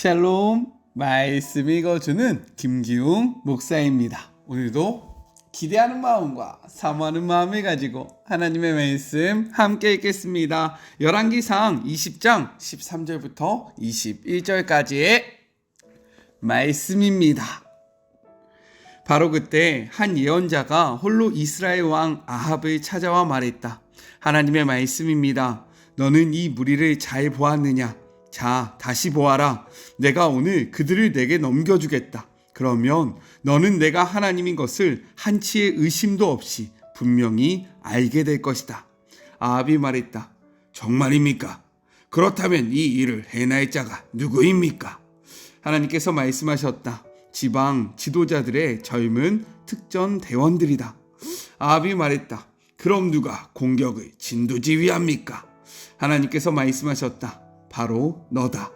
샬롬, 말씀 읽어주는 김기웅 목사입니다. 오늘도 기대하는 마음과 사모하는 마음을 가지고 하나님의 말씀 함께 읽겠습니다. 열왕기상 20장 13절부터 21절까지의 말씀입니다. 바로 그때 한 예언자가 홀로 이스라엘 왕 아합을 찾아와 말했다. 하나님의 말씀입니다. 너는 이 무리를 잘 보았느냐? 자, 다시 보아라. 내가 오늘 그들을 내게 넘겨주겠다. 그러면 너는 내가 하나님인 것을 한치의 의심도 없이 분명히 알게 될 것이다. 아합이 말했다. 정말입니까? 그렇다면 이 일을 해낼 자가 누구입니까? 하나님께서 말씀하셨다. 지방 지도자들의 젊은 특전 대원들이다. 아합이 말했다. 그럼 누가 공격을 진두지휘합니까? 하나님께서 말씀하셨다. 바로 너다.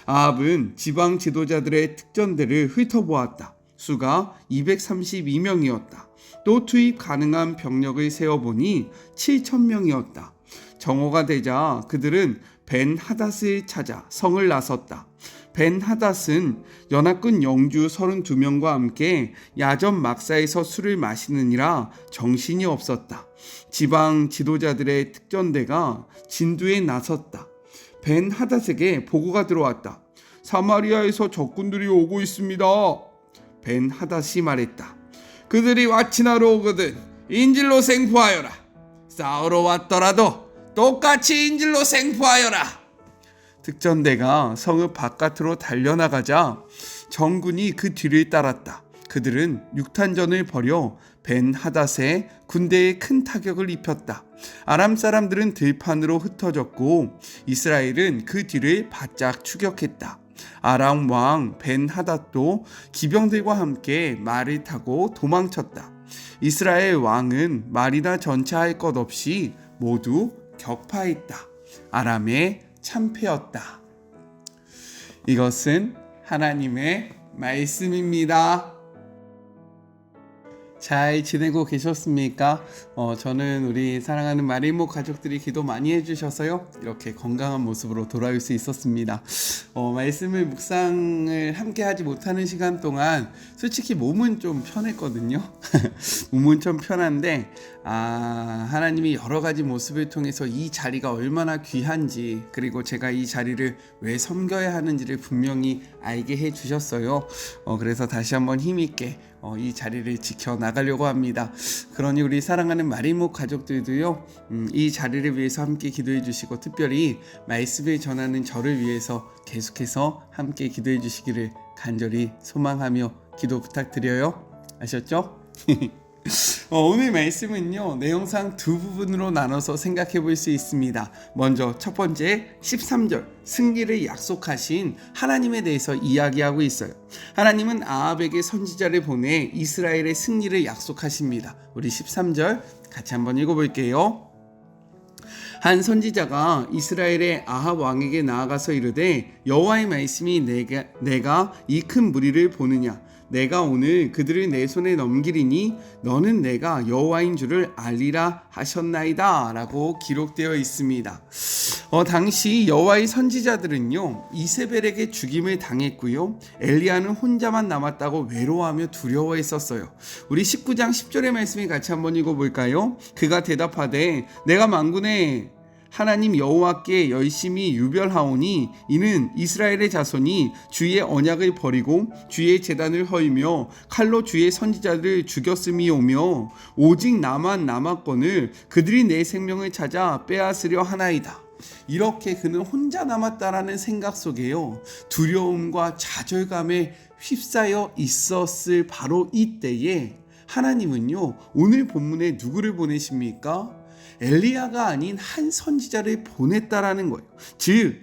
아합은 지방 지도자들의 특전대를 훑어보았다. 수가 232명이었다. 또 투입 가능한 병력을 세어보니 7,000명이었다. 정오가 되자 그들은 벤 하닷을 찾아 성을 나섰다. 벤 하닷은 연합군 영주 32명과 함께 야전 막사에서 술을 마시느니라 정신이 없었다. 지방 지도자들의 특전대가 진두에 나섰다. 벤 하닷에게 보고가 들어왔다. 사마리아에서 적군들이 오고 있습니다. 벤 하닷이 말했다. 그들이 와친하러 오거든 인질로 생포하여라. 싸우러 왔더라도 똑같이 인질로 생포하여라. 특전대가 성읍 바깥으로 달려나가자 정군이 그 뒤를 따랐다. 그들은 육탄전을 벌여 벤 하닷의 군대에 큰 타격을 입혔다. 아람 사람들은 들판으로 흩어졌고 이스라엘은 그 뒤를 바짝 추격했다. 아람 왕 벤 하닷도 기병들과 함께 말을 타고 도망쳤다. 이스라엘 왕은 말이나 전차할 것 없이 모두 격파했다. 아람의 참패였다. 이것은 하나님의 말씀입니다. 잘 지내고 계셨습니까? 저는 우리 사랑하는 마리모 가족들이 기도 많이 해주셔서요 이렇게 건강한 모습으로 돌아올 수 있었습니다. 말씀을 묵상을 함께 하지 못하는 시간 동안 솔직히 몸은 좀 편했거든요. 몸은 좀 편한데 하나님이 여러 가지 모습을 통해서 이 자리가 얼마나 귀한지, 그리고 제가 이 자리를 왜 섬겨야 하는지를 분명히 알게 해주셨어요. 그래서 다시 한번 힘있게 이 자리를 지켜나가려고 합니다. 그러니 우리 사랑하는 마리모 가족들도요 이 자리를 위해서 함께 기도해 주시고, 특별히 말씀을 전하는 저를 위해서 계속해서 함께 기도해 주시기를 간절히 소망하며 기도 부탁드려요. 아셨죠? 오늘 말씀은요 내용상 두 부분으로 나눠서 생각해 볼 수 있습니다. 먼저 첫 번째 13절 승리를 약속하신 하나님에 대해서 이야기하고 있어요. 하나님은 아합에게 선지자를 보내 이스라엘의 승리를 약속하십니다. 우리 13절 같이 한번 읽어볼게요. 한 선지자가 이스라엘의 아합 왕에게 나아가서 이르되 여호와의 말씀이 내가 이 큰 무리를 보느냐? 내가 오늘 그들을 내 손에 넘기리니 너는 내가 여호와인 줄을 알리라 하셨나이다 라고 기록되어 있습니다. 당시 여호와의 선지자들은요 이세벨에게 죽임을 당했고요 엘리야는 혼자만 남았다고 외로워하며 두려워했었어요. 우리 19장 10절의 말씀을 같이 한번 읽어볼까요? 그가 대답하되 내가 만군의 하나님 여호와께 열심히 유별하오니 이는 이스라엘의 자손이 주의 언약을 버리고 주의 제단을 허이며 칼로 주의 선지자를 죽였음이오며 오직 나만 남았거늘 그들이 내 생명을 찾아 빼앗으려 하나이다. 이렇게 그는 혼자 남았다라는 생각 속에요 두려움과 좌절감에 휩싸여 있었을 바로 이때에 하나님은요 오늘 본문에 누구를 보내십니까? 엘리야가 아닌 한 선지자를 보냈다라는 거예요. 즉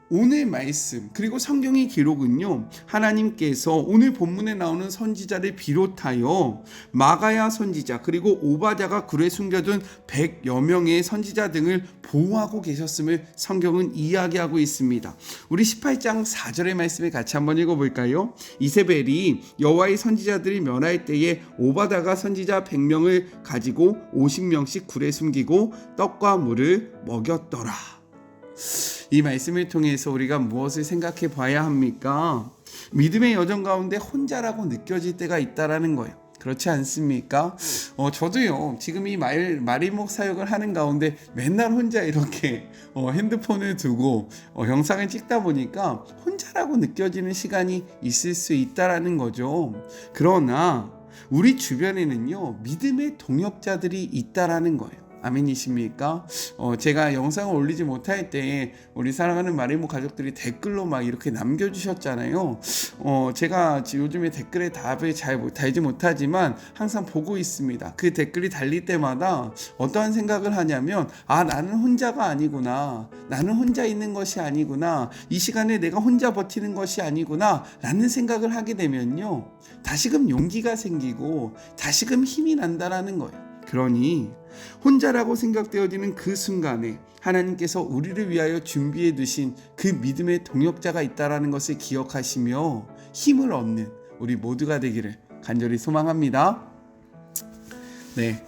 오늘 말씀 그리고 성경의 기록은요 하나님께서 오늘 본문에 나오는 선지자를 비롯하여 마가야 선지자 그리고 오바댜가 굴에 숨겨둔 100여 명의 선지자 등을 보호하고 계셨음을 성경은 이야기하고 있습니다. 우리 18장 4절의 말씀을 같이 한번 읽어볼까요? 이세벨이 여호와의 선지자들이 멸할 때에 오바댜가 선지자 100명을 가지고 50명씩 굴에 숨기고 떡과 물을 먹였더라. 이 말씀을 통해서 우리가 무엇을 생각해 봐야 합니까? 믿음의 여정 가운데 혼자라고 느껴질 때가 있다라는 거예요. 그렇지 않습니까? 저도요, 지금 이 마리목 사역을 하는 가운데 맨날 혼자 이렇게 핸드폰을 두고 영상을 찍다 보니까 혼자라고 느껴지는 시간이 있을 수 있다라는 거죠. 그러나 우리 주변에는요, 믿음의 동역자들이 있다라는 거예요. 아멘이십니까? 제가 영상을 올리지 못할 때 우리 사랑하는 마리모 가족들이 댓글로 막 이렇게 남겨주셨잖아요. 제가 요즘에 댓글에 답을 잘 달지 못하지만 항상 보고 있습니다. 그 댓글이 달릴 때마다 어떠한 생각을 하냐면, 나는 혼자가 아니구나, 나는 혼자 있는 것이 아니구나, 이 시간에 내가 혼자 버티는 것이 아니구나 라는 생각을 하게 되면요, 다시금 용기가 생기고 다시금 힘이 난다라는 거예요. 그러니 혼자라고 생각되어지는 그 순간에 하나님께서 우리를 위하여 준비해 두신 그 믿음의 동역자가 있다라는 것을 기억하시며 힘을 얻는 우리 모두가 되기를 간절히 소망합니다. 네,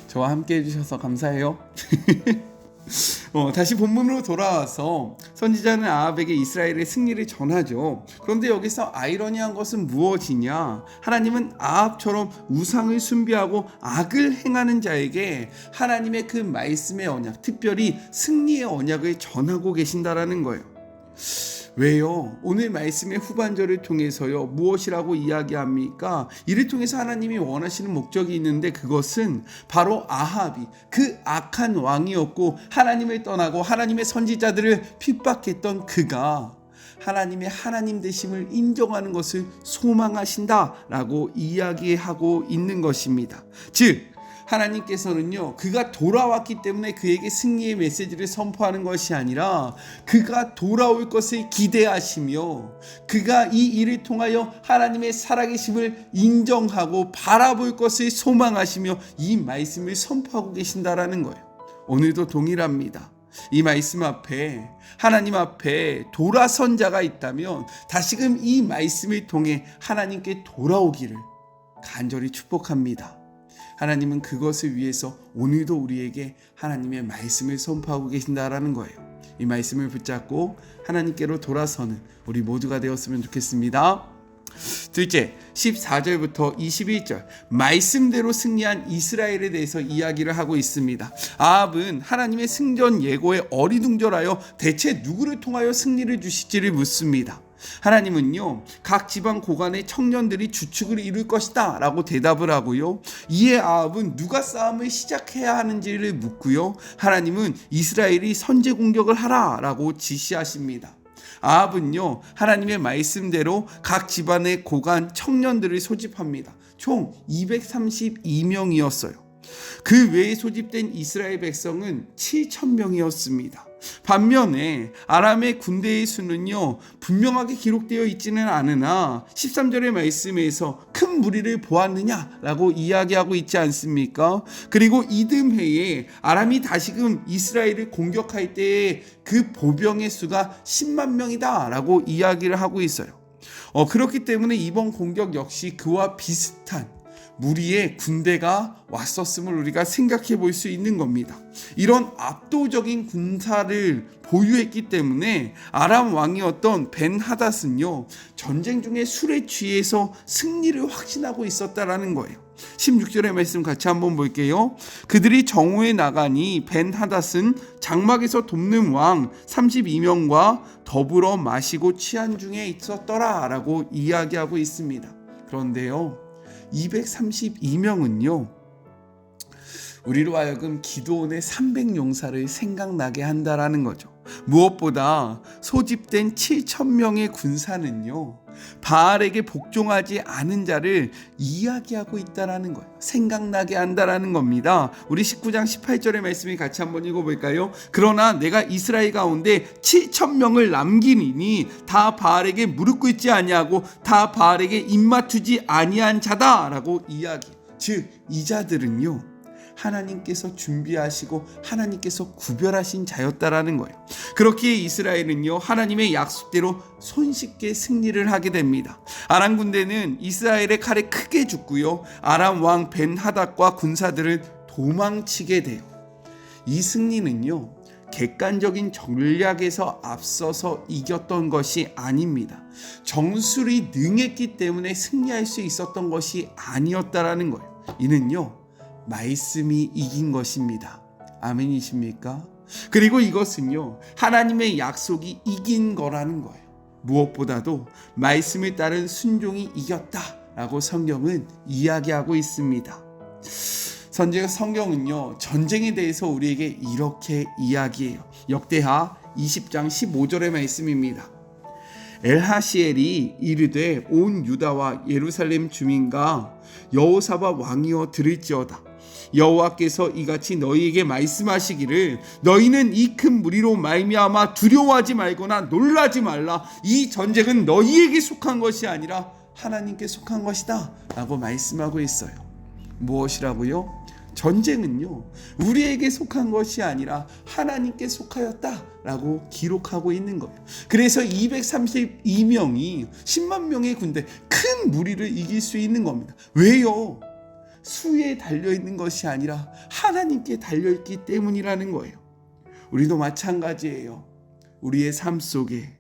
저와 함께 해주셔서 감사해요. 다시 본문으로 돌아와서 선지자는 아합에게 이스라엘의 승리를 전하죠. 그런데 여기서 아이러니한 것은 무엇이냐? 하나님은 아합처럼 우상을 숭배하고 악을 행하는 자에게 하나님의 그 말씀의 언약, 특별히 승리의 언약을 전하고 계신다라는 거예요. 왜요? 오늘 말씀의 후반절을 통해서요, 무엇이라고 이야기합니까? 이를 통해서 하나님이 원하시는 목적이 있는데, 그것은 바로 아합이 그 악한 왕이었고 하나님을 떠나고 하나님의 선지자들을 핍박했던 그가 하나님의 하나님 되심을 인정하는 것을 소망하신다라고 이야기하고 있는 것입니다. 즉 하나님께서는요, 그가 돌아왔기 때문에 그에게 승리의 메시지를 선포하는 것이 아니라 그가 돌아올 것을 기대하시며 그가 이 일을 통하여 하나님의 살아계심을 인정하고 바라볼 것을 소망하시며 이 말씀을 선포하고 계신다라는 거예요. 오늘도 동일합니다. 이 말씀 앞에, 하나님 앞에 돌아선 자가 있다면 다시금 이 말씀을 통해 하나님께 돌아오기를 간절히 축복합니다. 하나님은 그것을 위해서 오늘도 우리에게 하나님의 말씀을 선포하고 계신다라는 거예요. 이 말씀을 붙잡고 하나님께로 돌아서는 우리 모두가 되었으면 좋겠습니다. 둘째, 14절부터 21절 말씀대로 승리한 이스라엘에 대해서 이야기를 하고 있습니다. 아합은 하나님의 승전 예고에 어리둥절하여 대체 누구를 통하여 승리를 주실지를 묻습니다. 하나님은요, 각 지방 고관의 청년들이 주축을 이룰 것이다 라고 대답을 하고요, 이에 아합은 누가 싸움을 시작해야 하는지를 묻고요, 하나님은 이스라엘이 선제 공격을 하라 라고 지시하십니다. 아합은요, 하나님의 말씀대로 각 집안의 고관 청년들을 소집합니다. 총 232명이었어요. 그 외에 소집된 이스라엘 백성은 7,000명이었습니다. 반면에 아람의 군대의 수는요, 분명하게 기록되어 있지는 않으나 13절의 말씀에서 큰 무리를 보았느냐라고 이야기하고 있지 않습니까? 그리고 이듬해에 아람이 다시금 이스라엘을 공격할 때에 그 보병의 수가 10만 명이다 라고 이야기를 하고 있어요. 그렇기 때문에 이번 공격 역시 그와 비슷한 무리의 군대가 왔었음을 우리가 생각해 볼 수 있는 겁니다. 이런 압도적인 군사를 보유했기 때문에 아람 왕이었던 벤하닷은요, 전쟁 중에 술에 취해서 승리를 확신하고 있었다라는 거예요. 16절의 말씀 같이 한번 볼게요. 그들이 정오에 나가니 벤하닷은 장막에서 돕는 왕 32명과 더불어 마시고 취한 중에 있었더라 라고 이야기하고 있습니다. 그런데요, 232명은요, 우리로 하여금 기드온의 300용사를 생각나게 한다라는 거죠. 무엇보다 소집된 7,000명의 군사는요, 바알에게 복종하지 않은 자를 이야기하고 있다라는 거예요. 생각나게 한다라는 겁니다. 우리 19장 18절의 말씀을 같이 한번 읽어볼까요? 그러나 내가 이스라엘 가운데 7,000명을 남기니 다 바알에게 무릎 꿇지 아니하고 다 바알에게 입맞추지 아니한 자다라고 이야기. 즉 이 자들은요, 하나님께서 준비하시고 하나님께서 구별하신 자였다라는 거예요. 그렇기에 이스라엘은요, 하나님의 약속대로 손쉽게 승리를 하게 됩니다. 아람 군대는 이스라엘의 칼에 크게 죽고요, 아람 왕 벤하닷과 군사들은 도망치게 돼요. 이 승리는요, 객관적인 전략에서 앞서서 이겼던 것이 아닙니다. 정술이 능했기 때문에 승리할 수 있었던 것이 아니었다라는 거예요. 이는요, 말씀이 이긴 것입니다. 아멘이십니까? 그리고 이것은요, 하나님의 약속이 이긴 거라는 거예요. 무엇보다도 말씀에 따른 순종이 이겼다라고 성경은 이야기하고 있습니다. 성경은요, 전쟁에 대해서 우리에게 이렇게 이야기해요. 역대하 20장 15절의 말씀입니다. 엘하시엘이 이르되 온 유다와 예루살렘 주민과 여호사밧 왕이여 들을지어다. 여호와께서 이같이 너희에게 말씀하시기를 너희는 이 큰 무리로 말미암아 두려워하지 말거나 놀라지 말라. 이 전쟁은 너희에게 속한 것이 아니라 하나님께 속한 것이다 라고 말씀하고 있어요. 무엇이라고요? 전쟁은요, 우리에게 속한 것이 아니라 하나님께 속하였다라고 기록하고 있는 거예요. 그래서 232명이 10만 명의 군대, 큰 무리를 이길 수 있는 겁니다. 왜요? 수에 달려있는 것이 아니라 하나님께 달려있기 때문이라는 거예요. 우리도 마찬가지예요. 우리의 삶 속에,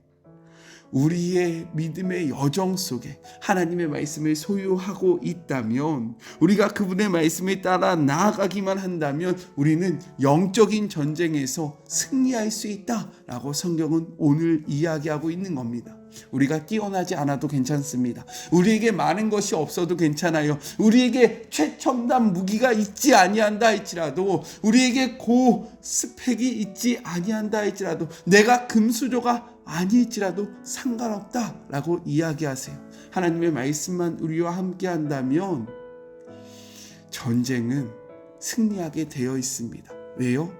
우리의 믿음의 여정 속에 하나님의 말씀을 소유하고 있다면, 우리가 그분의 말씀에 따라 나아가기만 한다면 우리는 영적인 전쟁에서 승리할 수 있다라고 성경은 오늘 이야기하고 있는 겁니다. 우리가 뛰어나지 않아도 괜찮습니다. 우리에게 많은 것이 없어도 괜찮아요. 우리에게 최첨단 무기가 있지 아니한다 할지라도, 우리에게 고스펙이 있지 아니한다 할지라도, 내가 금수저가 아닐지라도 상관없다라고 이야기하세요. 하나님의 말씀만 우리와 함께 한다면 전쟁은 승리하게 되어 있습니다. 왜요?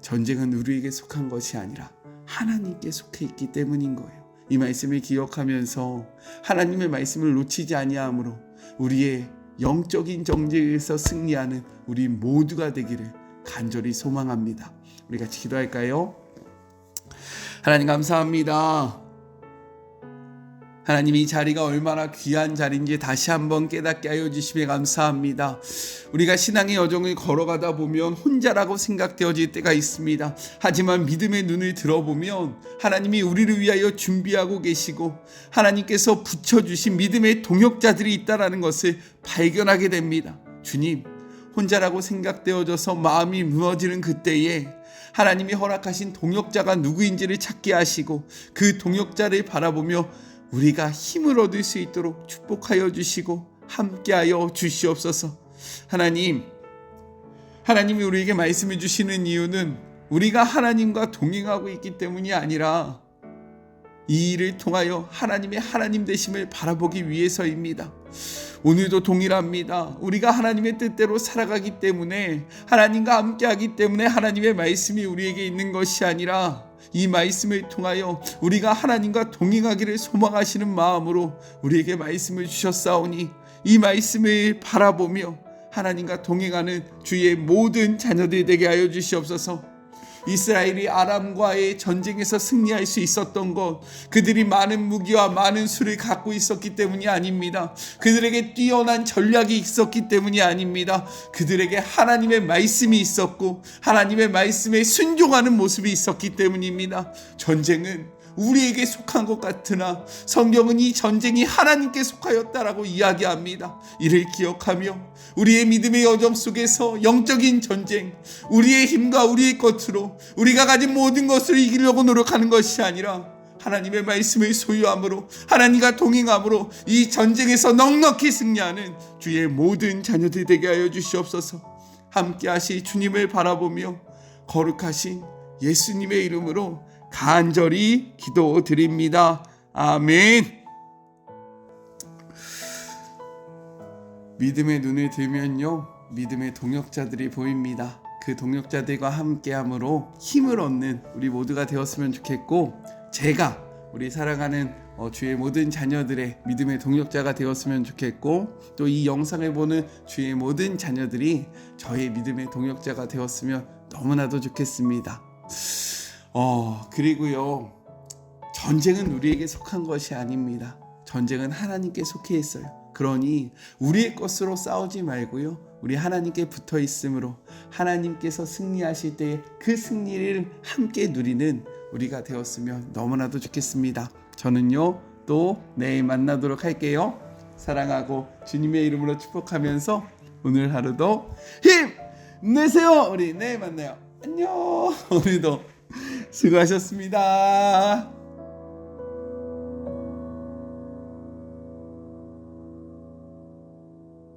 전쟁은 우리에게 속한 것이 아니라 하나님께 속해 있기 때문인 거예요. 이 말씀을 기억하면서 하나님의 말씀을 놓치지 아니함으로 우리의 영적인 전쟁에서 승리하는 우리 모두가 되기를 간절히 소망합니다. 우리 같이 기도할까요? 하나님 감사합니다. 하나님, 이 자리가 얼마나 귀한 자리인지 다시 한번 깨닫게 하여 주시며 감사합니다. 우리가 신앙의 여정을 걸어가다 보면 혼자라고 생각되어질 때가 있습니다. 하지만 믿음의 눈을 들어보면 하나님이 우리를 위하여 준비하고 계시고 하나님께서 붙여주신 믿음의 동역자들이 있다는 것을 발견하게 됩니다. 주님, 혼자라고 생각되어져서 마음이 무너지는 그때에 하나님이 허락하신 동역자가 누구인지를 찾게 하시고 그 동역자를 바라보며 우리가 힘을 얻을 수 있도록 축복하여 주시고 함께하여 주시옵소서. 하나님이 우리에게 말씀해 주시는 이유는 우리가 하나님과 동행하고 있기 때문이 아니라 이 일을 통하여 하나님의 하나님 되심을 바라보기 위해서입니다. 오늘도 동일합니다. 우리가 하나님의 뜻대로 살아가기 때문에, 하나님과 함께하기 때문에 하나님의 말씀이 우리에게 있는 것이 아니라 이 말씀을 통하여 우리가 하나님과 동행하기를 소망하시는 마음으로 우리에게 말씀을 주셨사오니 이 말씀을 바라보며 하나님과 동행하는 주의 모든 자녀들 되게 하여 주시옵소서. 이스라엘이 아람과의 전쟁에서 승리할 수 있었던 것, 그들이 많은 무기와 많은 수를 갖고 있었기 때문이 아닙니다. 그들에게 뛰어난 전략이 있었기 때문이 아닙니다. 그들에게 하나님의 말씀이 있었고 하나님의 말씀에 순종하는 모습이 있었기 때문입니다. 전쟁은 우리에게 속한 것 같으나 성경은 이 전쟁이 하나님께 속하였다라고 이야기합니다. 이를 기억하며 우리의 믿음의 여정 속에서 영적인 전쟁, 우리의 힘과 우리의 것으로 우리가 가진 모든 것을 이기려고 노력하는 것이 아니라 하나님의 말씀을 소유함으로 하나님과 동행함으로 이 전쟁에서 넉넉히 승리하는 주의 모든 자녀들 되게 하여 주시옵소서. 함께 하실 주님을 바라보며 거룩하신 예수님의 이름으로 간절히 기도드립니다. 아멘. 믿음의 눈을 들면요, 믿음의 동역자들이 보입니다. 그 동역자들과 함께함으로 힘을 얻는 우리 모두가 되었으면 좋겠고, 제가 우리 살아가는 주의 모든 자녀들의 믿음의 동역자가 되었으면 좋겠고, 또 이 영상을 보는 주의 모든 자녀들이 저의 믿음의 동역자가 되었으면 너무나도 좋겠습니다. 그리고요, 전쟁은 우리에게 속한 것이 아닙니다. 전쟁은 하나님께 속해 있어요. 그러니 우리의 것으로 싸우지 말고요. 우리 하나님께 붙어 있음으로 하나님께서 승리하실 때 그 승리를 함께 누리는 우리가 되었으면 너무나도 좋겠습니다. 저는요 또 내일 만나도록 할게요. 사랑하고 주님의 이름으로 축복하면서 오늘 하루도 힘내세요. 우리 내일 만나요. 안녕. 오늘도 수고하셨습니다.